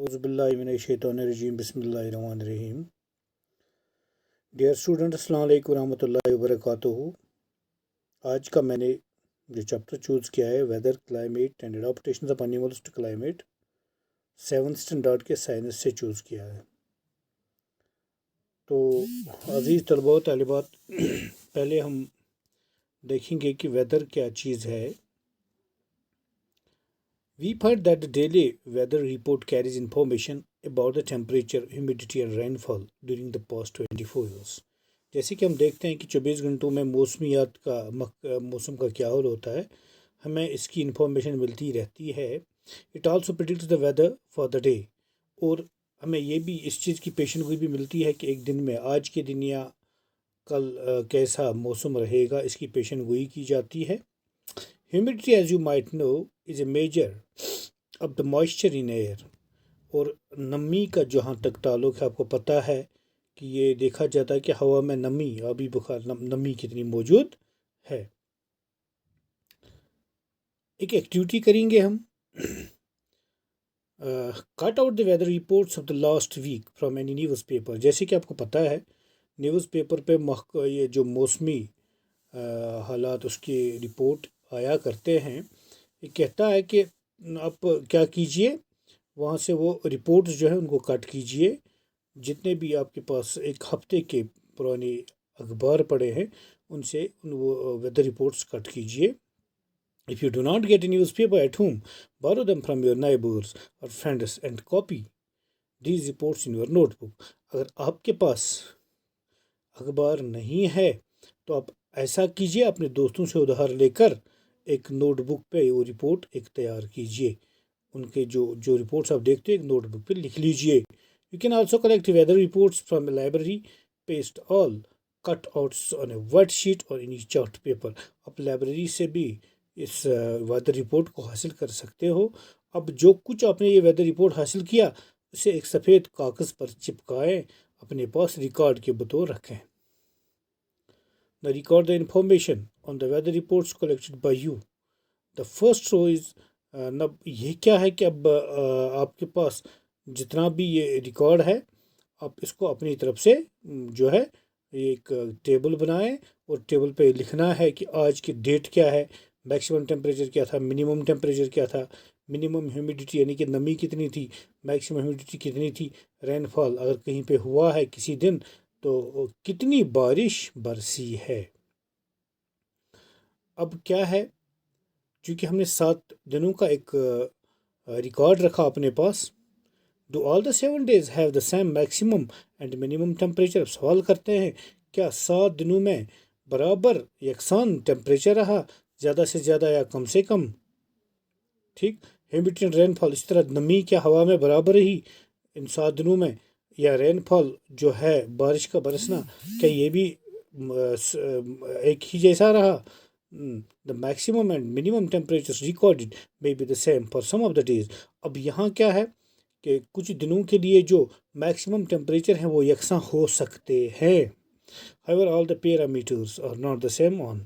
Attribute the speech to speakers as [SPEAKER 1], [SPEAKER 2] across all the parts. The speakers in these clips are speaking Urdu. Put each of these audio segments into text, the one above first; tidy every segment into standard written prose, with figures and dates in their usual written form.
[SPEAKER 1] اعوذ باللہ من الشیطان الرجیم بسم اللہ الرحمن الرحیم. ڈیئر اسٹوڈنٹ، السلام علیکم ورحمۃ اللہ وبرکاتہ. آج کا میں نے جو چیپٹر چوز کیا ہے whether climate and adaptations of animals to climate 7th standard کے سائنس سے چوز کیا ہے. تو عزیز طلباء و طالبات، پہلے ہم دیکھیں گے کہ ویدر کیا چیز ہے. We find that the daily weather report carries information about the temperature, humidity and rainfall during the past 24 years. جیسے کہ ہم دیکھتے ہیں کہ 24 گھنٹوں میں موسمیات کا موسم کا کیا حال ہوتا ہے، ہمیں اس کی انفارمیشن ملتی رہتی ہے. It also predicts the weather for the day. اور ہمیں یہ بھی اس چیز کی پیشن گوئی بھی ملتی ہے کہ ایک دن میں آج کے دن یا کل کیسا موسم رہے گا، اس کی پیشن گوئی کی جاتی ہے. Humidity, as you might know, is a measure of the moisture in air. اور نمی کا جہاں تک تعلق ہے، آپ کو پتہ ہے کہ یہ دیکھا جاتا ہے کہ ہوا میں نمی، آبی بخار نمی کتنی موجود ہے. ایک ایکٹیویٹی کریں گے ہم. Cut out the weather reports of the last week from any newspaper. جیسے کہ آپ کو پتہ ہے نیوز پیپر پہ یہ جو موسمی حالات اس کی رپورٹ آیا کرتے ہیں. یہ کہتا ہے کہ آپ کیا کیجئے، وہاں سے وہ رپورٹس جو ہیں ان کو کٹ کیجئے. جتنے بھی آپ کے پاس ایک ہفتے کے پرانے اخبار پڑے ہیں ان سے وہ ویدر رپورٹس کٹ کیجئے. If you do not get a newspaper at home, borrow them from your neighbors or friends and copy these reports in your notebook. اگر آپ کے پاس اخبار نہیں ہے تو آپ ایسا کیجئے، اپنے دوستوں سے ادھار لے کر ایک نوٹ بک پہ وہ رپورٹ ایک تیار کیجئے. ان کے جو رپورٹس آپ دیکھتے ہیں ایک نوٹ بک پہ لکھ لیجئے. You can also collect weather reports from a library, paste all cut outs on a white sheet or any chart paper. آپ لائبریری سے بھی اس ویدر رپورٹ کو حاصل کر سکتے ہو. اب جو کچھ آپ نے یہ ویدر رپورٹ حاصل کیا اسے ایک سفید کاغذ پر چپکائیں، اپنے پاس ریکارڈ کے بطور رکھیں. Now record the information on the weather reports collected by you. The first row is یہ کیا ہے کہ اب آپ کے پاس جتنا بھی یہ ریکارڈ ہے آپ اس کو اپنی طرف سے جو ہے ایک ٹیبل بنائیں اور ٹیبل پہ لکھنا ہے کہ آج کی ڈیٹ کیا ہے، میکسیمم ٹیمپریچر کیا تھا، منیمم ٹیمپریچر کیا تھا، منیمم ہیومیڈیٹی یعنی کہ نمی کتنی تھی، میکسیمم ہیومیڈیٹی کتنی تھی، رین فال اگر کہیں پہ ہوا ہے کسی دن تو کتنی بارش برسی ہے. اب کیا ہے، چونکہ ہم نے 7 دنوں کا ایک ریکارڈ رکھا اپنے پاس. Do all the 7 days have the same maximum and minimum temperature؟ اب سوال کرتے ہیں کیا 7 دنوں میں برابر یکساں ٹیمپریچر رہا، زیادہ سے زیادہ یا کم سے کم؟ ٹھیک. ہیومیڈیٹی اینڈ رین فال، اس طرح نمی کیا ہوا میں برابر رہی ان 7 دنوں میں، یا رین فال جو ہے بارش کا برسنا کیا یہ بھی ایک ہی جیسا رہا؟ The maximum and minimum temperatures recorded may be the same for some of the days. اب یہاں کیا ہے کہ کچھ دنوں کے لیے جو میکسیمم ٹیمپریچر ہیں وہ یکساں ہو سکتے ہیں. However, all the parameters are not the same on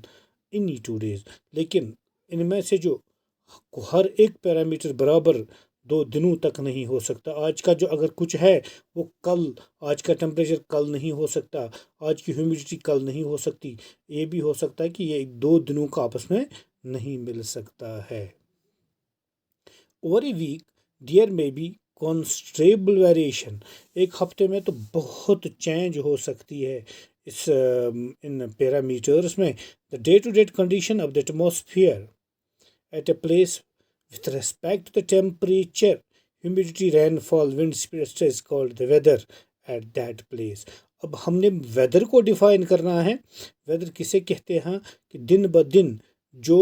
[SPEAKER 1] any 2 days. لیکن ان میں سے جو ہر ایک پیرامیٹر برابر 2 دنوں تک نہیں ہو سکتا. آج کا جو اگر کچھ ہے وہ کل، آج کا ٹیمپریچر کل نہیں ہو سکتا، آج کی ہیومیڈیٹی کل نہیں ہو سکتی. یہ بھی ہو سکتا ہے کہ یہ 2 دنوں کا آپس میں نہیں مل سکتا ہے. Over a week, there may be considerable variation. ایک ہفتے میں تو بہت چینج ہو سکتی ہے ان پیرامیٹرز میں. The day-to-day condition of the atmosphere at a place with respect to the temperature, humidity, rainfall, wind speed, etc. is called the weather at that place. اب ہم نے ویدر کو ڈیفائن کرنا ہے. ویدر کسے کہتے ہیں کہ دن بدن جو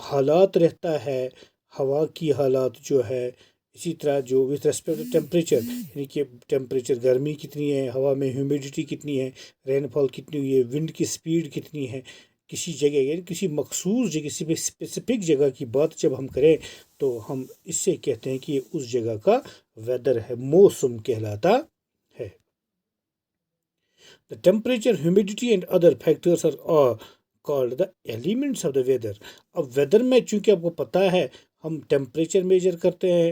[SPEAKER 1] حالات رہتا ہے، ہوا کی حالات جو ہے، اسی طرح جو وتھ ریسپیکٹ ٹو ٹیمپریچر یعنی کہ ٹیمپریچر گرمی کتنی ہے، ہوا میں ہیومیڈیٹی کتنی ہے، رین فال کتنی ہوئی ہے، ونڈ کی سپیڈ کتنی ہے. کسی جگہ یعنی کسی مخصوص جگہ، کسی اسپیسیفک جگہ کی بات جب ہم کریں تو ہم اس سے کہتے ہیں کہ یہ اس جگہ کا ویدر ہے، موسم کہلاتا ہے. The temperature, humidity and other factors are called the elements of the weather. اب ویدر میں چونکہ آپ کو پتہ ہے ہم ٹیمپریچر میجر کرتے ہیں،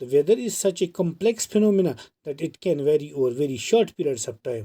[SPEAKER 1] The weather is such a complex phenomena that it can vary over very short periods of time.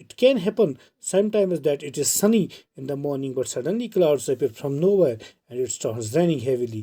[SPEAKER 1] It can happen sometimes that it is sunny in the morning but suddenly clouds appear from nowhere and it starts raining heavily.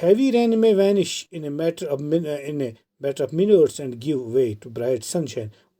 [SPEAKER 1] heavy rain may vanish in a matter of minutes and give way to bright sunshine.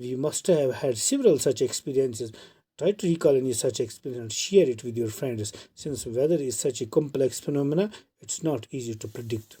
[SPEAKER 1] We must have had several such experiences. Try to recall any such experience, share it with your friends. Since weather is such a complex phenomena, it's not easy to predict.